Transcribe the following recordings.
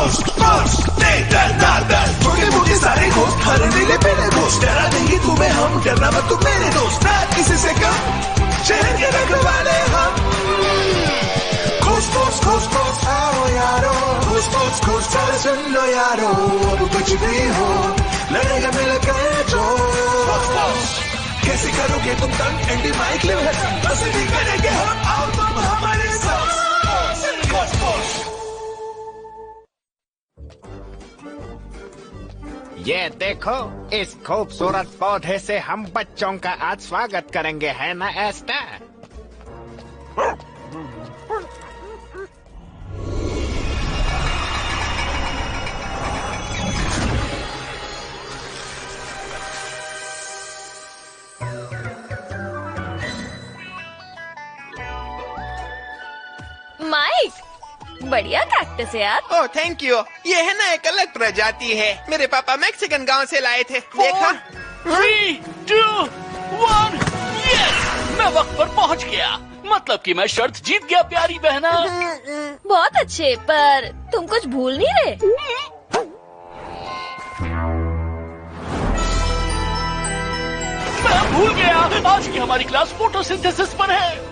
Ghost, ghost, छोटे मोटे सारे घोस्ट हर नीले पीले घोस्ट डरा देंगे तुम्हें हम डरना मत तुम मेरे दोस्त ना किसी से कम शहर के रखवाले हम घोस्ट घोस्ट घोस्ट घोस्ट आओ यारो घोस्ट घोस्ट घोस्ट सारे सुन लो यारो अब कुछ भी हो लड़ेगा मिलकर जो कैसे करोगे तुम तंग एंटी माइक लिव है बस भी करेंगे हम आओ तुम हमारे साथ घोस्ट घोस्ट ये देखो इस खूबसूरत पौधे से हम बच्चों का आज स्वागत करेंगे है ना एस्टर? माइक बढ़िया कैक्टस है यार। Oh thank you. ये है ना एक अलग प्रजाति है। मेरे पापा मैक्सिकन गांव से लाए थे। देखा 3, 2, 1 यस मैं वक्त पर पहुंच गया। मतलब कि मैं शर्त जीत गया प्यारी बहना। बहुत अच्छे पर तुम कुछ भूल नहीं रहे। मैं भूल गया आज की हमारी क्लास फोटोसिंथेसिस पर है।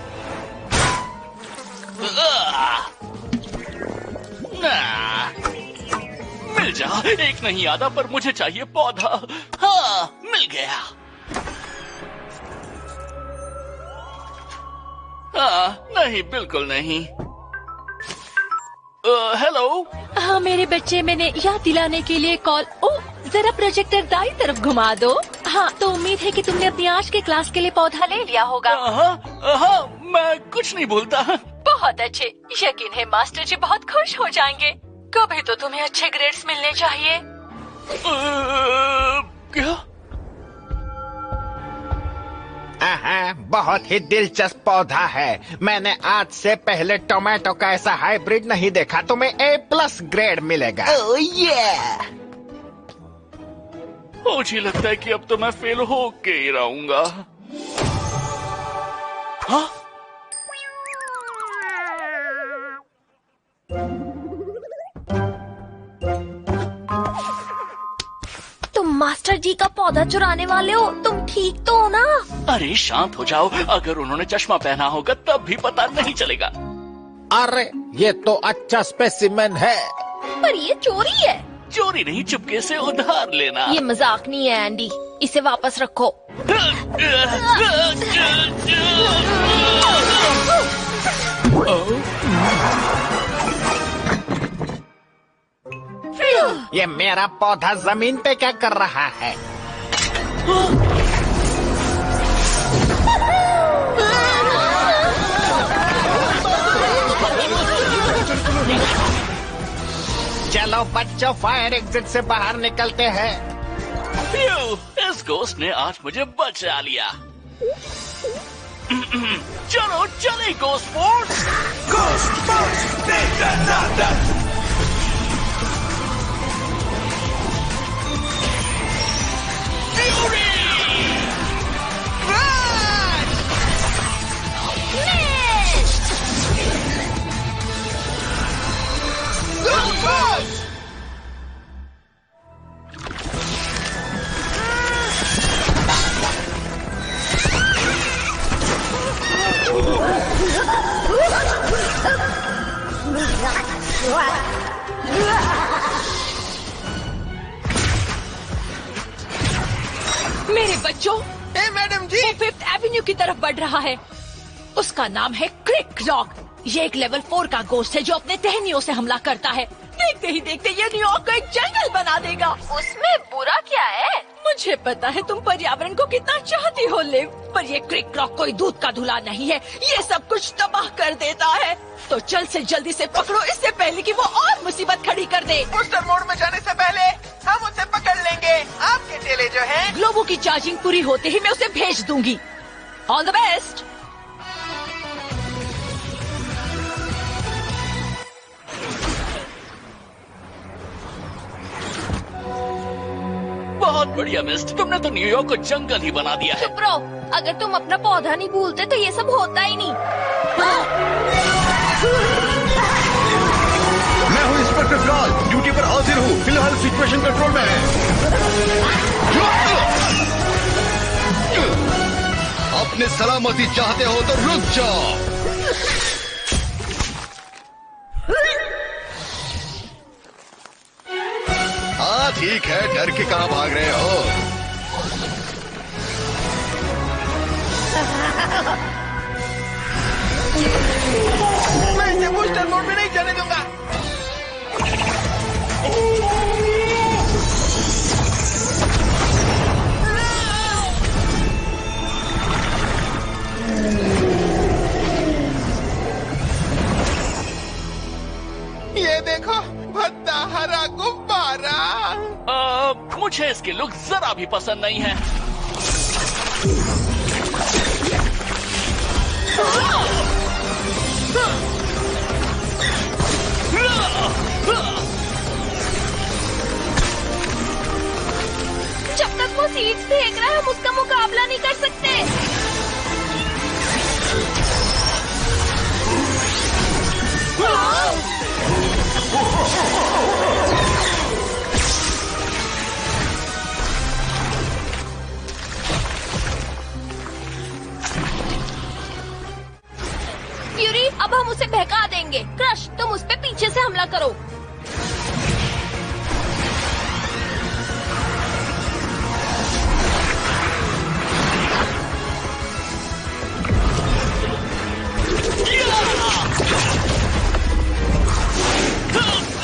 मिल जा एक नहीं आधा पर मुझे चाहिए पौधा। हाँ मिल गया। हाँ नहीं बिल्कुल नहीं। हेलो। हाँ मेरे बच्चे मैंने याद दिलाने के लिए कॉल। ओ जरा प्रोजेक्टर दाई तरफ घुमा दो। हाँ तो उम्मीद है कि तुमने अपनी आज के क्लास के लिए पौधा ले लिया होगा। हाँ मैं कुछ नहीं भूलता। बहुत अच्छे। यकीन है मास्टर जी बहुत खुश हो जाएंगे। कभी तो तुम्हें अच्छे ग्रेड्स मिलने चाहिए। क्या? बहुत ही दिलचस्प पौधा है। मैंने आज से पहले टोमेटो का ऐसा हाइब्रिड नहीं देखा। तुम्हें A+ ग्रेड मिलेगा। मुझे लगता है कि अब तो मैं फेल हो के ही रहूंगा। हाँ? तुम मास्टर जी का पौधा चुराने वाले हो। तुम ठीक तो हो ना? अरे शांत हो जाओ। अगर उन्होंने चश्मा पहना होगा तब भी पता नहीं चलेगा। अरे ये तो अच्छा स्पेसिमेन है। पर ये चोरी है। चोरी नहीं चुपके से उधार लेना। ये मजाक नहीं है एंडी। इसे वापस रखो। ये मेरा पौधा जमीन पे क्या कर रहा है? चलो बच्चों फायर एग्जिट से बाहर निकलते हैं। इस घोस्ट ने आज मुझे बचा लिया। चलो चले ghost force. Ghost, ghost, nada. Fury! Crash! Missed! Go Ghost! मेरे बच्चों हे मैडम जी। वो 5th एवेन्यू की तरफ बढ़ रहा है। उसका नाम है क्रिक रॉक। ये एक लेवल 4 का गोस्ट है जो अपने टहनियों से हमला करता है। देखते ही देखते ये न्यूयॉर्क को एक जंगल बना देगा। उसमें बुरा क्या है? मुझे पता है तुम पर्यावरण को कितना चाहती हो लिव, पर ये क्रिक रॉक कोई दूध का धुला नहीं है। ये सब कुछ तबाह कर देता है। तो जल्द से जल्दी से पकड़ो इससे पहले कि वो और मुसीबत खड़ी कर दे। बूस्टर मोड में जाने से पहले हम उसे पकड़ लेंगे। आपके चेले जो हैं ग्लोबो की चार्जिंग पूरी होते ही मैं उसे भेज दूंगी। All the best. बहुत बढ़िया मिस्ट। तुमने तो न्यूयॉर्क को जंगल ही बना दिया है। चुप रहो। अगर तुम अपना पौधा नहीं भूलते तो ये सब होता ही नहीं। मैं हूँ इंस्पेक्टर फ्लॉल। ड्यूटी सिचुएशन कंट्रोल में है। अपनी सलामती चाहते हो तो रुक जाओ। हाँ ठीक है, डर के कहाँ भाग रहे हो? मैं इसे बूस्टर मोड में नहीं जाने दूंगा। ये देखो, भद्दा हरा गुब्बारा। मुझे इसकी लुक जरा भी पसंद नहीं है। जब तक वो सीड्स फेंक रहा है हम उसका मुकाबला नहीं कर सकते। फ्यूरी, अब हम उसे बहका देंगे। क्रश, तुम उस पे पीछे से हमला करो।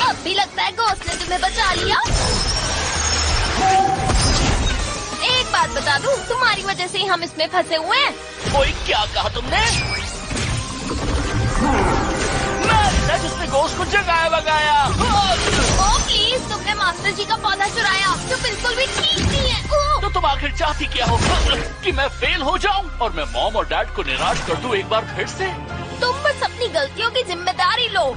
अब भी लगता है घोंसले ने तुम्हें बचा लिया। एक बात बता दूं, तुम्हारी वजह से ही हम इसमें फंसे हुए हैं। कोई क्या कहा तुमने? मैं जिसने घोंस को जगाया बगाया। ओह प्लीज, तुमने मास्टर जी का पौधा चुराया, जो बिल्कुल भी ठीक नहीं है। ओह! तो तुम आखिर चाहती क्या हो? कि मैं फेल हो जाऊं और मैं मॉम और डैड को निराश कर दूं एक बार फिर से? तुम बस अपनी गलतियों की जिम्मेदारी लो।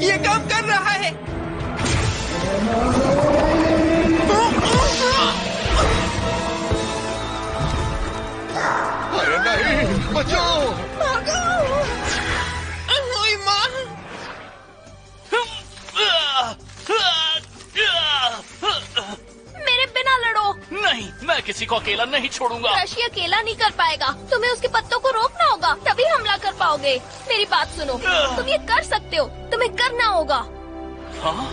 ये काम कर रहा है। अरे नहीं, बचाओ। ओए माँ। मेरे बिना लड़ो। नहीं, मैं किसी को अकेला नहीं छोड़ूंगा। क्रश ये अकेला नहीं कर पाएगा, तुम्हें उसके पत्तों को रोकना होगा, तभी हमला कर पाओगे। मेरी बात सुनो, तुम ये कर सकते हो, तुम्हें करना होगा। हाँ?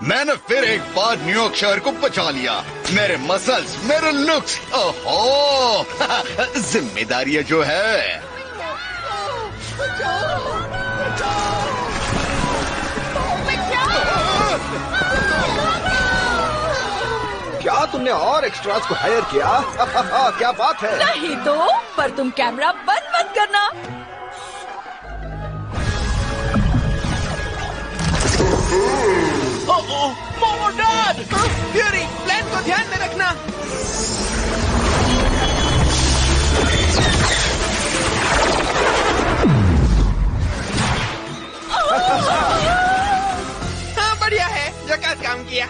मैंने फिर एक बार न्यूयॉर्क शहर को बचा लिया। मेरे मसल्स, मेरे लुक्स, ओहो, जिम्मेदारी जो है। क्या तुमने और एक्स्ट्रास को हायर किया? क्या बात है? नहीं तो, पर तुम कैमरा बंद मत करना। मॉम और डैड! फ्यूरी, प्लान को ध्यान में रखना। हाँ बढ़िया है, झकास काम किया।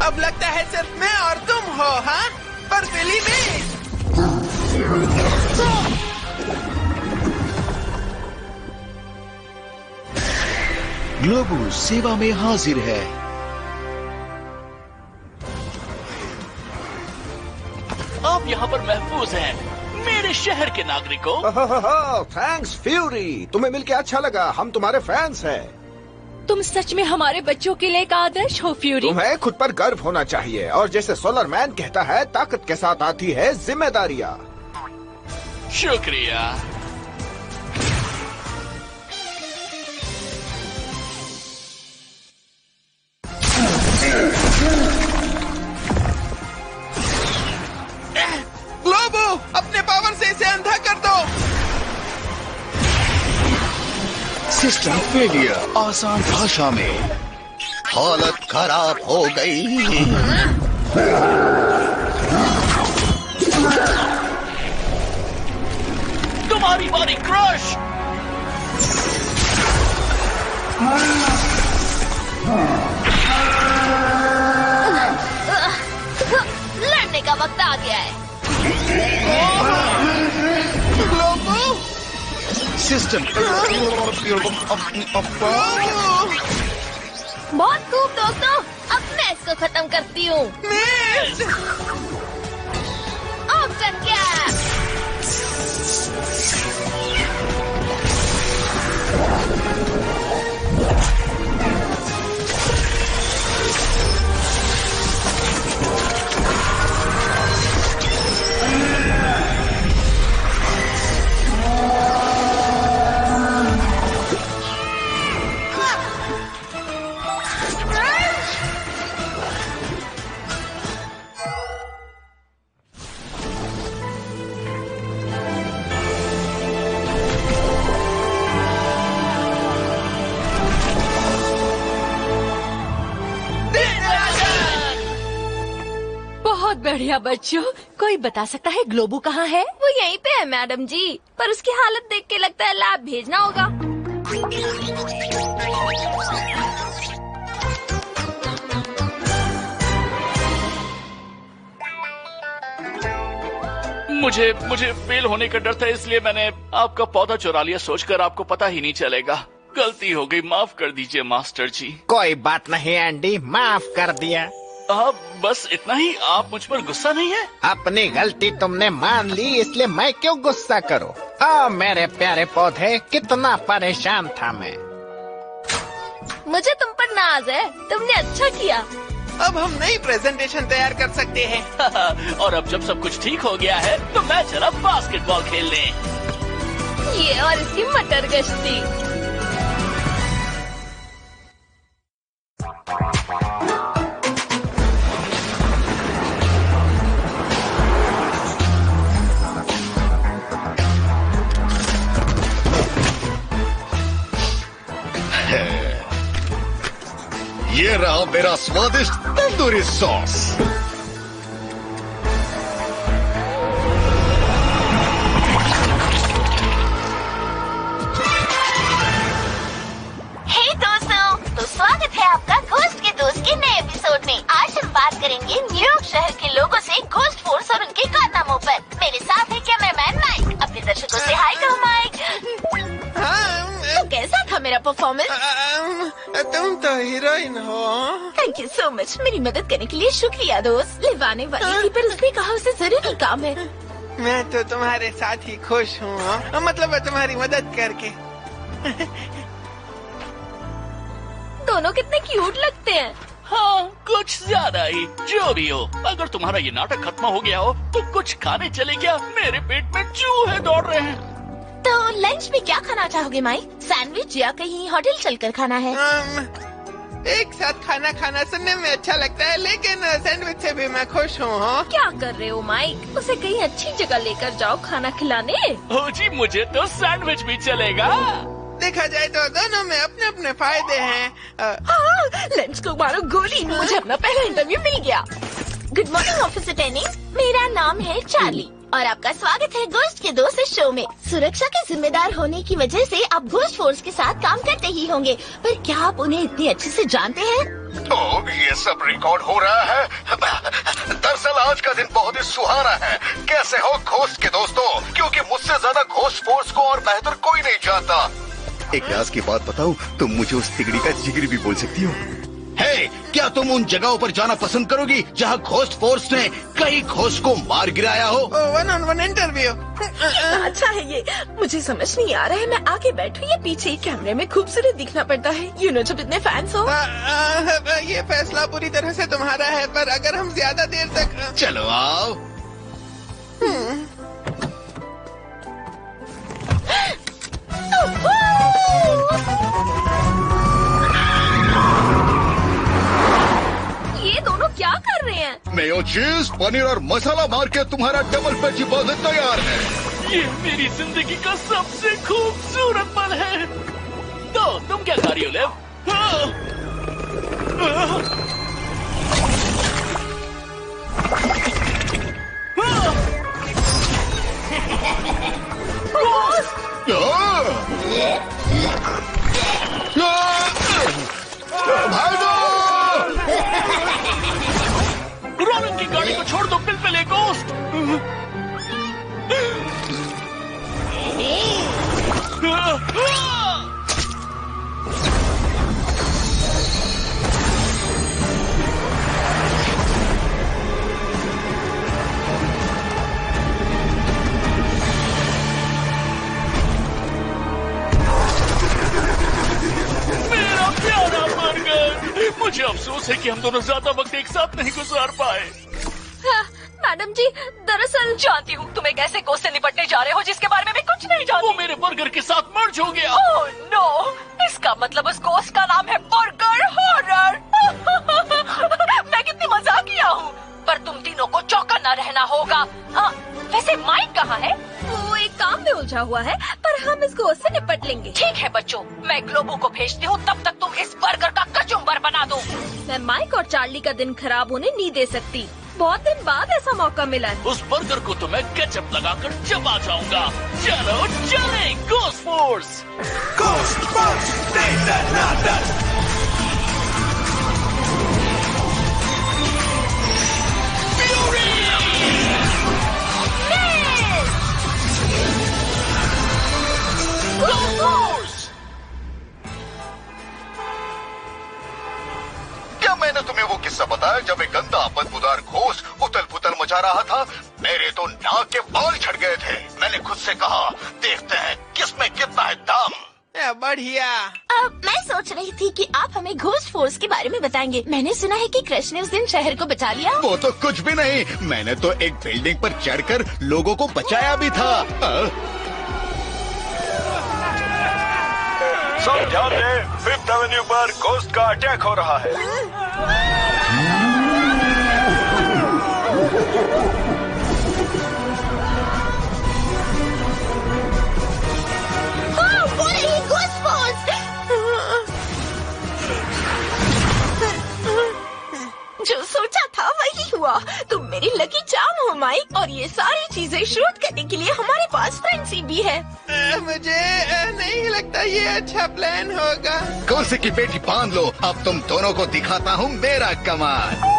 अब लगता है सिर्फ मैं और तुम हो, हाँ? पर बिली में ग्लोबू सेवा में हाजिर है। आप यहाँ पर महफूज हैं, मेरे शहर के नागरिकों। थैंक्स फ्यूरी, तुम्हें मिलके अच्छा लगा। हम तुम्हारे फैंस हैं। तुम सच में हमारे बच्चों के लिए एक आदर्श हो फ्यूरी। तुम्हें खुद पर गर्व होना चाहिए, और जैसे सोलर मैन कहता है, ताकत के साथ आती है जिम्मेदारियाँ। शुक्रिया। ग्लोबो, अपने पावर से इसे अंधा कर दो। System failure. आसान भाषा में, हालत खराब हो गई। तुम्हारी बारी क्रश। लड़ने का वक्त आ गया है। सिस्टम बहुत खूब दोस्तों, अब मैं इसको खत्म करती हूँ। ऑप्शन क्या? बहुत बढ़िया बच्चों, कोई बता सकता है ग्लोबू कहाँ है? वो यहीं पे है मैडम जी, पर उसकी हालत देख के लगता है लैब भेजना होगा। मुझे फेल होने का डर था, इसलिए मैंने आपका पौधा चुरा लिया, सोचकर आपको पता ही नहीं चलेगा। गलती हो गई, माफ कर दीजिए मास्टर जी। कोई बात नहीं एंडी, माफ कर दिया। आप बस इतना ही, आप मुझ पर गुस्सा नहीं है? अपनी गलती तुमने मान ली, इसलिए मैं क्यों गुस्सा करूं? मेरे प्यारे पौधे, कितना परेशान था मैं। मुझे तुम पर नाज है, तुमने अच्छा किया। अब हम नई प्रेजेंटेशन तैयार कर सकते हैं। और अब जब सब कुछ ठीक हो गया है तो मैं चला बास्केटबॉल खेलने। ये और इसकी मटर गश्ती। ये रहा मेरा स्वादिष्ट तंदूरी सॉस। हे दोस्तों, तो स्वागत है आपका घोस्ट के दोस्त के नए एपिसोड में। आज हम बात करेंगे न्यूयॉर्क शहर के लोगों से घोस्ट फोर्स और उनके कारनामों पर। मेरे साथ है कैमरामैन माइक। अपने दर्शकों से हाय कहो माइक। तो कैसा था मेरा परफॉर्मेंस? तुम तो हीरोइन हो। थैंक यू सो मच, मेरी मदद करने के लिए शुक्रिया दोस्त। लिवाने वाली थी पर उसने कहा उसे जरूरी काम है। मैं तो तुम्हारे साथ ही खुश हूँ, मतलब तुम्हारी मदद करके। दोनों कितने क्यूट लगते हैं। हाँ, कुछ ज्यादा ही। जो भी हो, अगर तुम्हारा ये नाटक खत्म हो गया हो तो कुछ खाने चले क्या? मेरे पेट में चूहे दौड़ रहे हैं। तो लंच में क्या खाना चाहोगे माइक? सैंडविच या कहीं होटल चलकर खाना है? एक साथ खाना सुनने में अच्छा लगता है, लेकिन सैंडविच से भी मैं खुश हूँ। क्या कर रहे हो माइक? उसे कहीं अच्छी जगह लेकर जाओ खाना खिलाने। हो जी, मुझे तो सैंडविच भी चलेगा। देखा जाए तो दोनों में अपने अपने फायदे हैं। हाँ, लंच को मारो गोली। मुझे अपना पहला इंटरव्यू मिल गया। गुड मॉर्निंग ऑफिसर टेनिस, मेरा नाम है चार्ली और आपका स्वागत है घोस्ट के दोस्त इस शो में। सुरक्षा के जिम्मेदार होने की वजह से आप घोस्ट फोर्स के साथ काम करते ही होंगे, पर क्या आप उन्हें इतनी अच्छे से जानते हैं? तो ये सब रिकॉर्ड हो रहा है। दरअसल आज का दिन बहुत ही सुहाना है। कैसे हो घोस्ट के दोस्तों? क्योंकि मुझसे ज्यादा घोस्ट फोर्स को और बेहतर कोई नहीं जानता। एक राज की बात बताऊं, तुम मुझे उस तिगड़ी का जिगर भी बोल सकती हो। हे, क्या तुम उन जगहों पर जाना पसंद करोगी जहां घोस्ट फोर्स ने कई घोस्ट को मार गिराया हो? 1-on-1 interview. अच्छा है ये, मुझे समझ नहीं आ रहा है मैं आगे बैठूं या पीछे। कैमरे में खूबसूरत दिखना पड़ता है, जब इतने फैंस हो। ये फैसला पूरी तरह से तुम्हारा है, पर अगर हम ज्यादा देर तक चलो आओ। ये दोनों क्या कर रहे हैं? मेयो चीज, पनीर और मसाला मार के तुम्हारा डबल वेजी बर्गर तैयार है। ये मेरी जिंदगी का सबसे खूबसूरत पल है। तो तुम क्या खा रही हो लेव? मेरी गाड़ी को छोड़ दो पिलपिले घोस्ट। मेरा प्यारा बर्गर, मुझे अफसोस है कि हम दोनों ज्यादा वक्त एक साथ नहीं गुजार पाए। मैडम जी, दरअसल जानती हूँ तुम एक ऐसे गोश्त से निपटने जा रहे हो जिसके बारे में मैं कुछ नहीं जानती। वो मेरे बर्गर के साथ मर्ज हो गया। ओह नो, इसका मतलब उस गोश्त का नाम है बर्गर हॉरर। मैं कितनी मजाकिया हूँ, पर तुम तीनों को चौकन्ना रहना होगा। वैसे माइक कहाँ है? वो एक काम में उलझा हुआ है, पर हम इस गोश्त से निपट लेंगे। ठीक है बच्चों, मैं ग्लोबो को भेजती हूँ, तब तक तुम इस बर्गर का कचुम्बर बना दो। मैं माइक और चार्ली का दिन खराब होने नहीं दे सकती। बहुत दिन बाद ऐसा मौका मिला है। उस बर्गर को तो मैं केचप लगाकर चबा जाऊंगा। चलो चले ghost force. Ghost Force, detonado. क्या मैंने तुम्हें वो किस्सा बताया जब एक गंदा बदबूदार घोस्ट उथल पुथल मचा रहा था? मेरे तो नाक के बाल झड़ गए थे। मैंने खुद से कहा, देखते हैं किसमें कितना है दम। बढ़िया। मैं सोच रही थी कि आप हमें घोस्ट फोर्स के बारे में बताएंगे। मैंने सुना है कि क्रश ने उस दिन शहर को बचा लिया। वो तो कुछ भी नहीं, मैंने तो एक बिल्डिंग पर चढ़कर लोगों को बचाया भी था। सब ध्यान दें, फिफ्थ एवेन्यू पर घोस्ट का अटैक हो रहा है। वो रही घोस्ट फोर्स। जो सोचा था वही हुआ। तुम मेरी लकी चार्म हो माइक, और ये सारी चीजें शूट करने के लिए हमारे पास फ्रेंसी भी है। मुझे नहीं लगता ये अच्छा प्लान होगा। कुर्सी की पेटी बांध लो, अब तुम दोनों को दिखाता हूँ मेरा कमाल।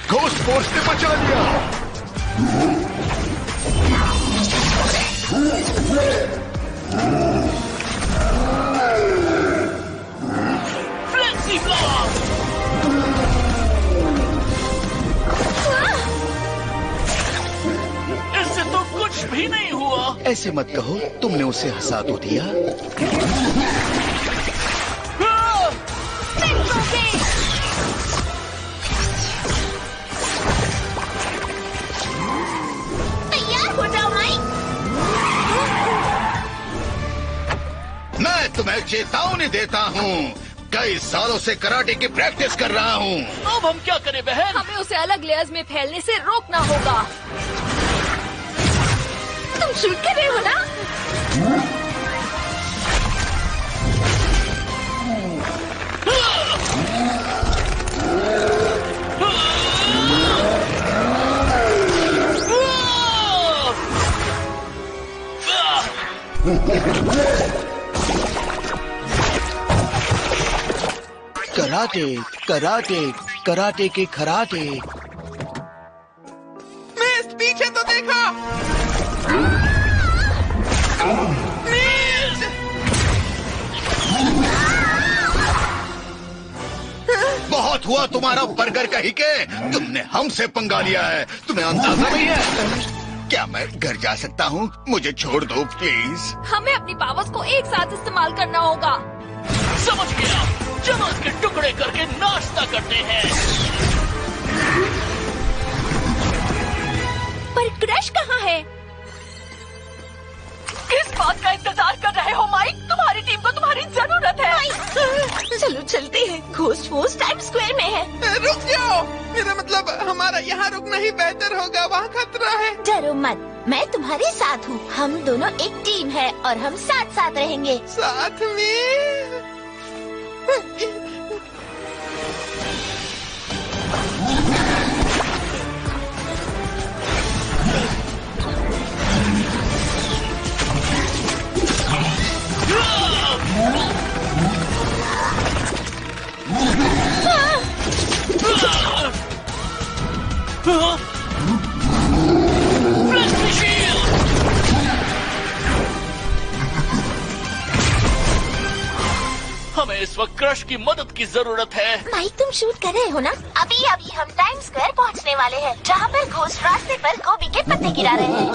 घोस्ट फोर्स ने बचा लिया। Flexi block. इससे तो कुछ भी नहीं हुआ। ऐसे मत कहो, तुमने उसे हंसा तो दिया। तैयार हो जाओ माइक। मैं तुम्हें चेतावनी देता हूँ, कई सालों से कराटे की प्रैक्टिस कर रहा हूँ। अब हम क्या करें बहन? हमें उसे अलग लेयर्स में फैलने से रोकना होगा। तुम शूट कर रहे हो ना? कराटे कराटे कराटे के खराटे। मिस, पीछे तो देखो। मिस! बहुत हुआ तुम्हारा बर्गर कहीं के, तुमने हमसे पंगा लिया है। तुम्हें अंदाजा नहीं है? क्या मैं घर जा सकता हूँ? मुझे छोड़ दो प्लीज। हमें अपनी पावर्स को एक साथ इस्तेमाल करना होगा। समझ गया, चलो इसके टुकड़े करके नाश्ता करते हैं। पर क्रश कहाँ है? किस बात का इंतजार कर रहे हो माइक? तुम्हारी टीम को तुम्हारी जरूरत है। चलो चलते हैं, घोस्ट फोर्स टाइम स्क्वायर में है। रुक जाओ, मेरा मतलब हमारा यहाँ रुकना ही बेहतर होगा, वहाँ खतरा है। डरो मत, मैं तुम्हारे साथ हूँ। हम दोनों एक टीम है और हम साथ साथ रहेंगे। साथ में हमें इस वक्त क्रश की मदद की जरूरत है। माइक, तुम शूट कर रहे हो ना? अभी अभी हम टाइम स्क्वायर पहुंचने वाले हैं, जहाँ पर घोस्ट रास्ते पर गोभी के पत्ते गिरा रहे हैं।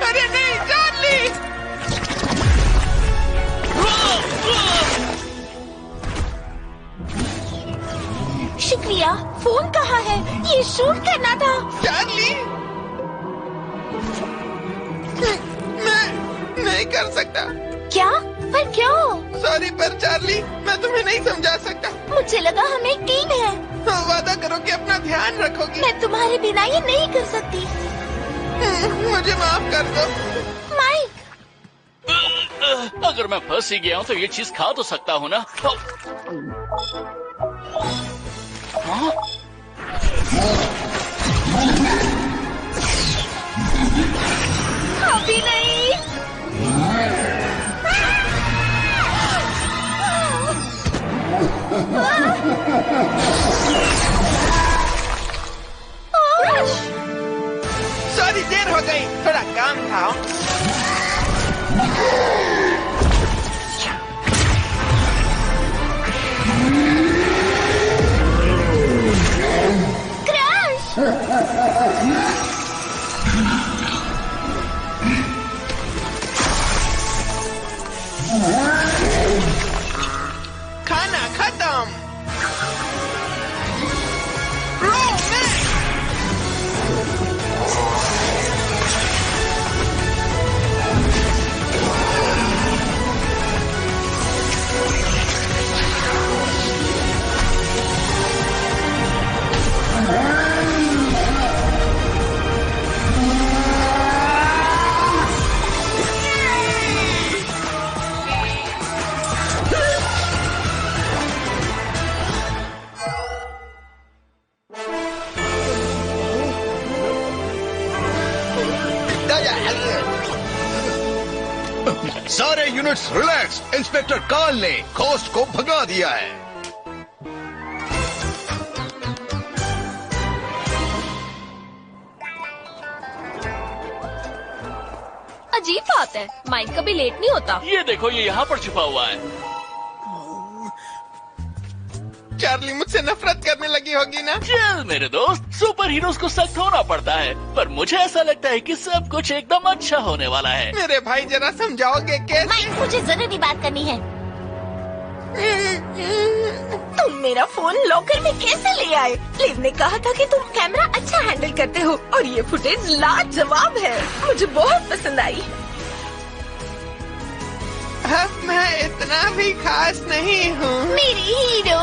अरे नहीं, चार्ली! शुक्रिया। फोन कहाँ है? ये शूट करना था। चार्ली, मैं नहीं कर सकता। क्या? पर क्यों? सॉरी पर चार्ली, मैं तुम्हें नहीं समझा सकता। मुझे लगा हम एक टीम है। वादा करो कि अपना ध्यान रखोगी। मैं तुम्हारे बिना ये नहीं कर सकती। मुझे माफ कर दो। माइक, अगर मैं फंस ही गया हूँ तो ये चीज खा तो सकता हूँ ना? हाँ? अभी नहीं। सॉरी, देर हो गई, थोड़ा काम था। क्रश! खाना खत्म। सारे यूनिट्स रिलैक्स। इंस्पेक्टर कार्ल ने घोस्ट को भगा दिया है। अजीब बात है, माइक कभी लेट नहीं होता। ये देखो, ये यहाँ पर छुपा हुआ है। चार्ली मुझसे नफरत करने लगी होगी ना? चल मेरे दोस्त, सुपर हीरोज को सख्त होना पड़ता है, पर मुझे ऐसा लगता है कि सब कुछ एकदम अच्छा होने वाला है। मेरे भाई, जरा समझाओगे कैसे? माइक, मुझे जरूरी बात करनी है। तुम मेरा फोन लॉकर में कैसे ले आए? लिव ने कहा था कि तुम कैमरा अच्छा हैंडल करते हो और ये फुटेज लाजवाब है। मुझे बहुत पसंद आई। अब मैं इतना भी खास नहीं हूँ। मेरी हीरो।